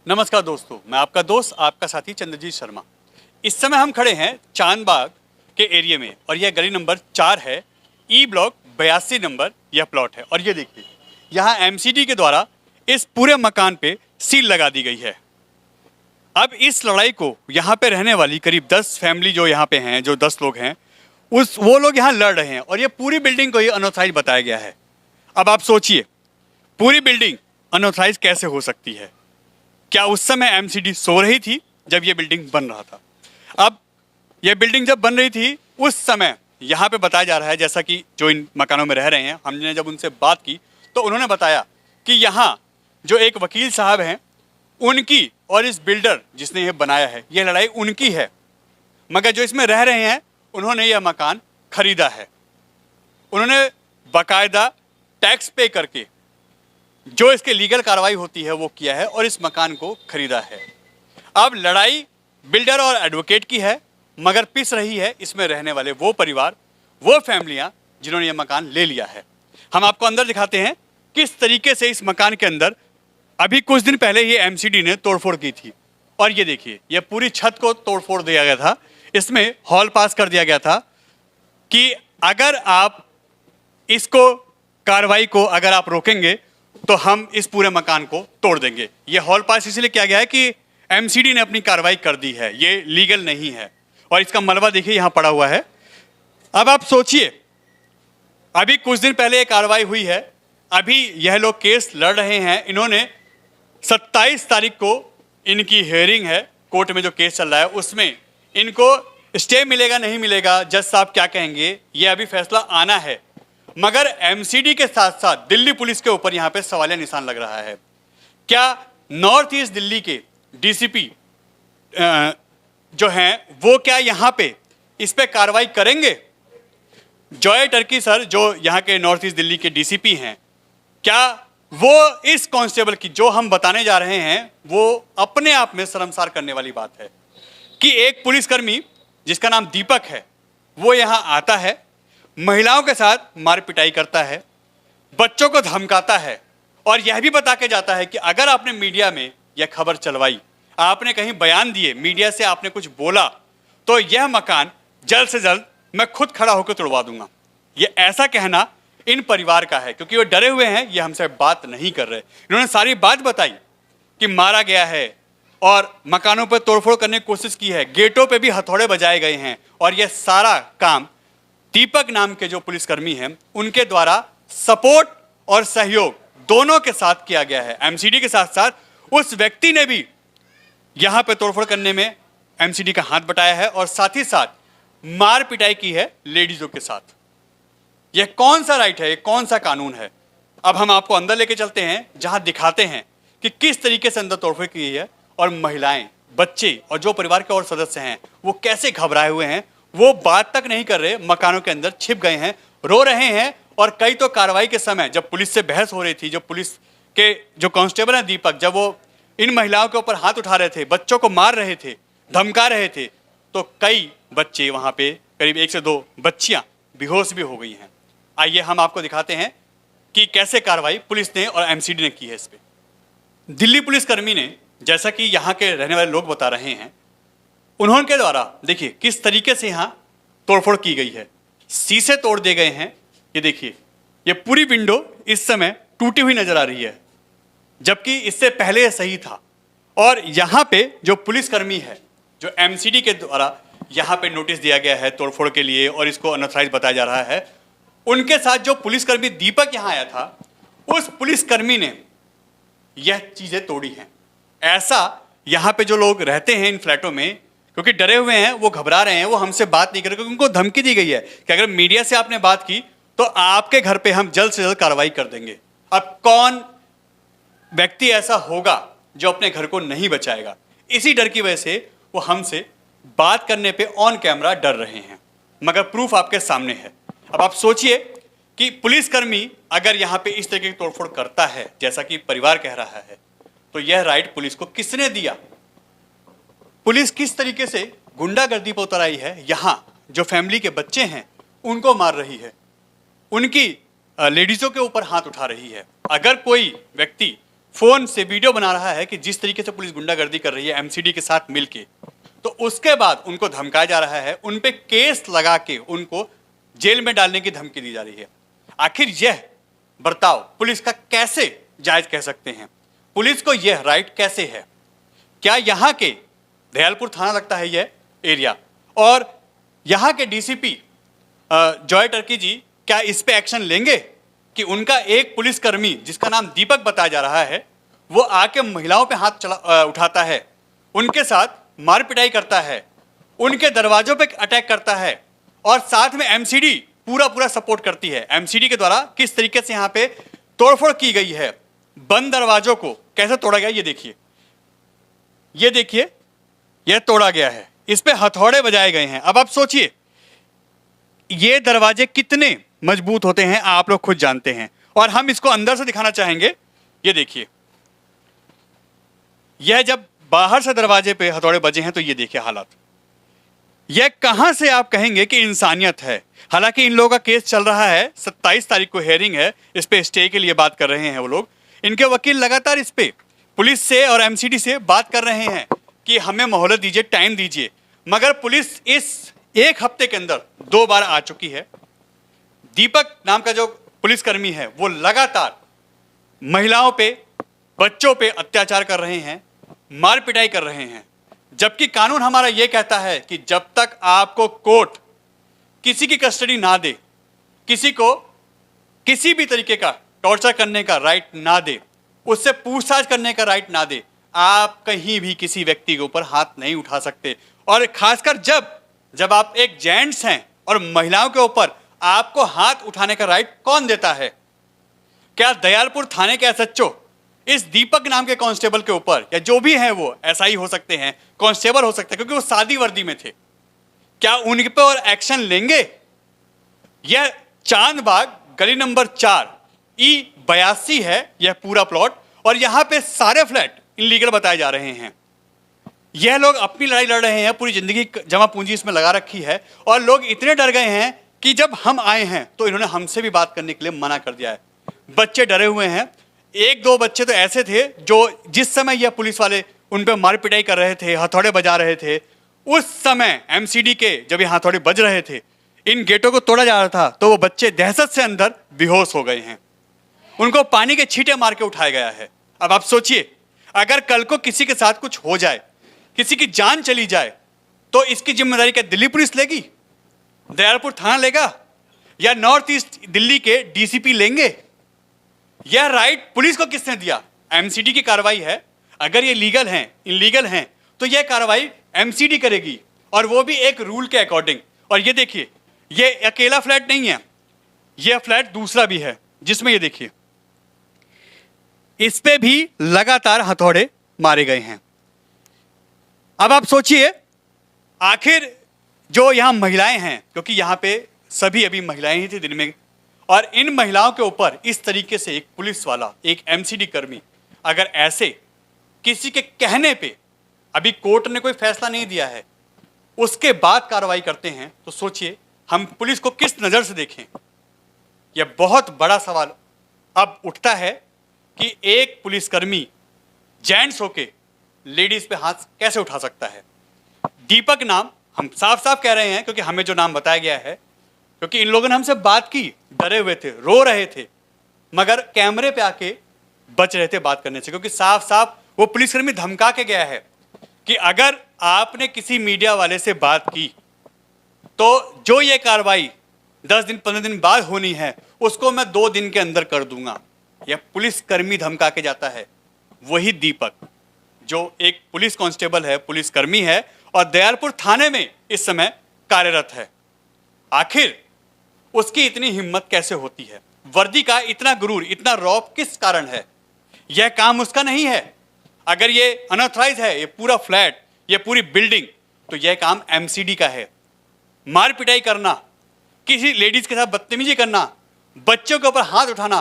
नमस्कार दोस्तों, मैं आपका दोस्त आपका साथी चंद्रजीत शर्मा। इस समय हम खड़े हैं चांदबाग के एरिया में और यह गली नंबर 4 है। ई ब्लॉक 82 नंबर यह प्लॉट है और ये देखिए यहाँ एमसीडी के द्वारा इस पूरे मकान पे सील लगा दी गई है। अब इस लड़ाई को यहाँ पे रहने वाली करीब 10 फैमिली जो यहाँ पे हैं, जो 10 लोग हैं, वो लोग यहाँ लड़ रहे हैं और ये पूरी बिल्डिंग को ही अनऑथराइज बताया गया है। अब आप सोचिए, पूरी बिल्डिंग अनऑथराइज कैसे हो सकती है? क्या उस समय एमसीडी सो रही थी जब ये बिल्डिंग बन रहा था? अब ये बिल्डिंग जब बन रही थी उस समय यहाँ पे बताया जा रहा है, जैसा कि जो इन मकानों में रह रहे हैं, हमने जब उनसे बात की तो उन्होंने बताया कि यहाँ जो एक वकील साहब हैं उनकी और इस बिल्डर जिसने ये बनाया है, ये लड़ाई उनकी है, मगर जो इसमें रह रहे हैं उन्होंने यह मकान खरीदा है। उन्होंने बाकायदा टैक्स पे करके जो इसके लीगल कार्रवाई होती है वो किया है और इस मकान को खरीदा है। अब लड़ाई बिल्डर और एडवोकेट की है, मगर पिस रही है इसमें रहने वाले वो परिवार, वो फैमिलियां जिन्होंने ये मकान ले लिया है। हम आपको अंदर दिखाते हैं किस तरीके से इस मकान के अंदर अभी कुछ दिन पहले ये एमसीडी ने तोड़फोड़ की थी। और ये देखिए, ये पूरी छत को तोड़फोड़ दिया गया था। इसमें हॉल पास कर दिया गया था कि अगर आप इसको कार्रवाई को अगर आप रोकेंगे तो हम इस पूरे मकान को तोड़ देंगे। ये हॉल पास इसलिए किया गया है कि एमसीडी ने अपनी कार्रवाई कर दी है, ये लीगल नहीं है। और इसका मलबा देखिए यहाँ पड़ा हुआ है। अब आप सोचिए, अभी कुछ दिन पहले ये कार्रवाई हुई है, अभी यह लोग केस लड़ रहे हैं। इन्होंने 27 तारीख को इनकी हियरिंग है, कोर्ट में जो केस चल रहा है उसमें इनको स्टे मिलेगा नहीं मिलेगा, जज साहब क्या कहेंगे, ये अभी फैसला आना है। मगर एमसीडी के साथ साथ दिल्ली पुलिस के ऊपर यहाँ पे सवालिया निशान लग रहा है। क्या नॉर्थ ईस्ट दिल्ली के डीसीपी जो हैं वो क्या यहाँ पे इस पे कार्रवाई करेंगे? जॉय टर्की सर जो यहाँ के नॉर्थ ईस्ट दिल्ली के डीसीपी हैं, क्या वो इस कांस्टेबल की जो हम बताने जा रहे हैं वो अपने आप में शर्मसार करने वाली बात है कि एक पुलिसकर्मी जिसका नाम दीपक है वो यहाँ आता है, महिलाओं के साथ मार पिटाई करता है, बच्चों को धमकाता है और यह भी बता के जाता है कि अगर आपने मीडिया में यह खबर चलवाई, आपने कहीं बयान दिए, मीडिया से आपने कुछ बोला, तो यह मकान जल्द से जल्द मैं खुद खड़ा होकर तोड़वा दूंगा। यह ऐसा कहना इन परिवार का है क्योंकि वो डरे हुए हैं, ये हमसे बात नहीं कर रहे। इन्होंने सारी बात बताई कि मारा गया है और मकानों पर तोड़फोड़ करने की कोशिश की है, गेटों पे भी हथौड़े बजाए गए हैं और यह सारा काम दीपक नाम के जो पुलिसकर्मी हैं उनके द्वारा सपोर्ट और सहयोग दोनों के साथ किया गया है। एमसीडी के साथ साथ उस व्यक्ति ने भी यहां पे तोड़फोड़ करने में एमसीडी का हाथ बटाया है और साथ ही साथ मार पिटाई की है लेडीजों के साथ। यह कौन सा राइट है, यह कौन सा कानून है? अब हम आपको अंदर लेके चलते हैं जहां दिखाते हैं कि किस तरीके से अंदर तोड़फोड़ की है और महिलाएं, बच्चे और जो परिवार के और सदस्य हैं वो कैसे घबराए हुए हैं, वो बात तक नहीं कर रहे, मकानों के अंदर छिप गए हैं, रो रहे हैं। और कई तो कार्रवाई के समय जब पुलिस से बहस हो रही थी, जो पुलिस के जो कांस्टेबल हैं दीपक, जब वो इन महिलाओं के ऊपर हाथ उठा रहे थे, बच्चों को मार रहे थे, धमका रहे थे, तो कई बच्चे वहां पे करीब 1 से 2 बच्चियां बेहोश भी हो गई हैं। आइए हम आपको दिखाते हैं कि कैसे कार्रवाई पुलिस ने और एमसीडी ने की है इस पे। दिल्ली पुलिसकर्मी ने, जैसा कि यहाँ के रहने वाले लोग बता रहे हैं, उन्होंने द्वारा देखिए किस तरीके से यहाँ तोड़फोड़ की गई है। शीशे तोड़ दिए गए हैं। ये देखिए, ये पूरी विंडो इस समय टूटी हुई नजर आ रही है, जबकि इससे पहले सही था। और यहाँ पे जो पुलिसकर्मी है, जो एमसीडी के द्वारा यहाँ पे नोटिस दिया गया है तोड़फोड़ के लिए और इसको अनऑथराइज बताया जा रहा है, उनके साथ जो पुलिसकर्मी दीपक यहाँ आया था, उस पुलिसकर्मी ने यह चीजें तोड़ी हैं। ऐसा यहाँ पे जो लोग रहते हैं इन फ्लैटों में, क्योंकि डरे हुए हैं, वो घबरा रहे हैं, वो हमसे बात नहीं कर रहे क्योंकि उनको धमकी दी गई है कि अगर मीडिया से आपने बात की तो आपके घर पे हम जल्द से जल्द कार्रवाई कर देंगे। अब कौन व्यक्ति ऐसा होगा जो अपने घर को नहीं बचाएगा? इसी डर की वजह से वो हमसे बात करने पे ऑन कैमरा डर रहे हैं, मगर प्रूफ आपके सामने है। अब आप सोचिए कि पुलिसकर्मी अगर यहाँ पे इस तरीके की तोड़फोड़ करता है जैसा कि परिवार कह रहा है, तो यह राइट पुलिस को किसने दिया? पुलिस किस तरीके से गुंडागर्दी पर उतर आई है, यहाँ जो फैमिली के बच्चे हैं उनको मार रही है, उनकी लेडीजों के ऊपर हाथ उठा रही है। अगर कोई व्यक्ति फोन से वीडियो बना रहा है कि जिस तरीके से पुलिस गुंडागर्दी कर रही है एमसीडी के साथ मिलके, तो उसके बाद उनको धमकाया जा रहा है, उन पे केस लगा के उनको जेल में डालने की धमकी दी जा रही है। आखिर यह बर्ताव पुलिस का कैसे जायज कह सकते हैं? पुलिस को यह राइट कैसे है? क्या यहाँ के दयालपुर थाना लगता है यह एरिया, और यहाँ के डीसीपी जॉय टर्की जी क्या इस पे एक्शन लेंगे कि उनका एक पुलिसकर्मी जिसका नाम दीपक बताया जा रहा है वो आके महिलाओं पे हाथ उठाता है, उनके साथ मार पिटाई करता है, उनके दरवाजों पे अटैक करता है, और साथ में एमसीडी पूरा सपोर्ट करती है। एमसीडी के द्वारा किस तरीके से यहाँ पे तोड़फोड़ की गई है, बंद दरवाजों को कैसे तोड़ा गया ये देखिए, ये देखिए, यह तोड़ा गया है, इस पे हथौड़े बजाए गए हैं। अब आप सोचिए ये दरवाजे कितने मजबूत होते हैं, आप लोग खुद जानते हैं, और हम इसको अंदर से दिखाना चाहेंगे। ये देखिए, यह जब बाहर से दरवाजे पे हथौड़े बजे हैं तो ये देखिए हालात। यह कहां से आप कहेंगे कि इंसानियत है? हालांकि इन लोगों का केस चल रहा है, 27 तारीख को हियरिंग है, इस पे स्टे के लिए बात कर रहे हैं वो लोग। इनके वकील लगातार इस पे पुलिस से और एमसीडी से बात कर रहे हैं कि हमें मोहलत दीजिए, टाइम दीजिए, मगर पुलिस इस एक हफ्ते के अंदर 2 बार आ चुकी है। दीपक नाम का जो पुलिसकर्मी है वो लगातार महिलाओं पे, बच्चों पे अत्याचार कर रहे हैं, मार पिटाई कर रहे हैं, जबकि कानून हमारा ये कहता है कि जब तक आपको कोर्ट किसी की कस्टडी ना दे, किसी को किसी भी तरीके का टॉर्चर करने का राइट ना दे, उससे पूछताछ करने का राइट ना दे, आप कहीं भी किसी व्यक्ति के ऊपर हाथ नहीं उठा सकते। और खासकर जब आप एक जेंट्स हैं और महिलाओं के ऊपर आपको हाथ उठाने का राइट कौन देता है? क्या दयालपुर थाने के एसएचओ इस दीपक नाम के कांस्टेबल के ऊपर, या जो भी हैं वो एसआई हो सकते हैं, कांस्टेबल हो सकते हैं, क्योंकि वो सादी वर्दी में थे, क्या उनके पे और एक्शन लेंगे? यह चांदबाग गली नंबर 4 E82 है यह पूरा प्लॉट, और यहां पे सारे फ्लैट इनलीगल बताए जा रहे हैं। यह लोग अपनी लड़ाई लड़ रहे हैं, पूरी जिंदगी जमा पूंजी इसमें लगा रखी है, और लोग इतने डर गए हैं कि जब हम आए हैं तो इन्होंने हमसे भी बात करने के लिए मना कर दिया है। बच्चे डरे हुए हैं, 1-2 बच्चे तो ऐसे थे जो जिस समय यह पुलिस वाले उन पर मार पिटाई कर रहे थे, हथौड़े बजा रहे थे, उस समय एमसीडी के जब ये हथौड़े बज रहे थे, इन गेटों को तोड़ा जा रहा था, तो वो बच्चे दहशत से अंदर बेहोश हो गए हैं, उनको पानी के छींटे मार के उठाया गया है। अब आप सोचिए, अगर कल को किसी के साथ कुछ हो जाए, किसी की जान चली जाए, तो इसकी जिम्मेदारी क्या दिल्ली पुलिस लेगी, दयालपुर थाना लेगा, या नॉर्थ ईस्ट दिल्ली के डीसीपी लेंगे? यह राइट पुलिस को किसने दिया? एमसीडी की कार्रवाई है। अगर ये लीगल हैं, इलीगल हैं, तो यह कार्रवाई एमसीडी करेगी, और वो भी एक रूल के अकॉर्डिंग। और ये देखिए, ये अकेला फ्लैट नहीं है, यह फ्लैट दूसरा भी है जिसमें ये देखिए इस पे भी लगातार हथौड़े मारे गए हैं। अब आप सोचिए, आखिर जो यहां महिलाएं हैं, क्योंकि यहां पे सभी अभी महिलाएं ही थी दिन में, और इन महिलाओं के ऊपर इस तरीके से एक पुलिस वाला, एक एमसीडी कर्मी अगर ऐसे किसी के कहने पे, अभी कोर्ट ने कोई फैसला नहीं दिया है, उसके बाद कार्रवाई करते हैं, तो सोचिए हम पुलिस को किस नज़र से देखें। यह बहुत बड़ा सवाल अब उठता है कि एक पुलिसकर्मी जेंट्स होके लेडीज पे हाथ कैसे उठा सकता है? दीपक नाम हम साफ साफ कह रहे हैं, क्योंकि हमें जो नाम बताया गया है, क्योंकि इन लोगों ने हमसे बात की, डरे हुए थे, रो रहे थे, मगर कैमरे पे आके बच रहे थे बात करने से, क्योंकि साफ साफ वो पुलिसकर्मी धमका के गया है कि अगर आपने किसी मीडिया वाले से बात की तो जो ये कार्रवाई 10 दिन 15 दिन बाद होनी है उसको मैं 2 दिन के अंदर कर दूंगा। यह पुलिसकर्मी धमका के जाता है। वही दीपक जो एक पुलिस कांस्टेबल है, पुलिसकर्मी है, और दयालपुर थाने में इस समय कार्यरत है। आखिर उसकी इतनी हिम्मत कैसे होती है? वर्दी का इतना गुरूर, इतना रौब किस कारण है? यह काम उसका नहीं है। अगर ये अनऑथराइज है, ये पूरा फ्लैट, ये पूरी बिल्डिंग, तो यह काम एमसीडी का है। मार पिटाई करना, किसी लेडीज के साथ बदतमीजी करना, बच्चों के ऊपर हाथ उठाना,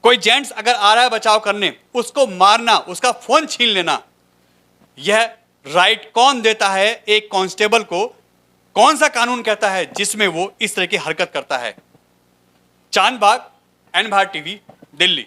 कोई जेंट्स अगर आ रहा है बचाव करने, उसको मारना, उसका फोन छीन लेना, यह राइट कौन देता है एक कांस्टेबल को? कौन सा कानून कहता है जिसमें वो इस तरह की हरकत करता है? Chandbagh, N Bharat TV, Delhi.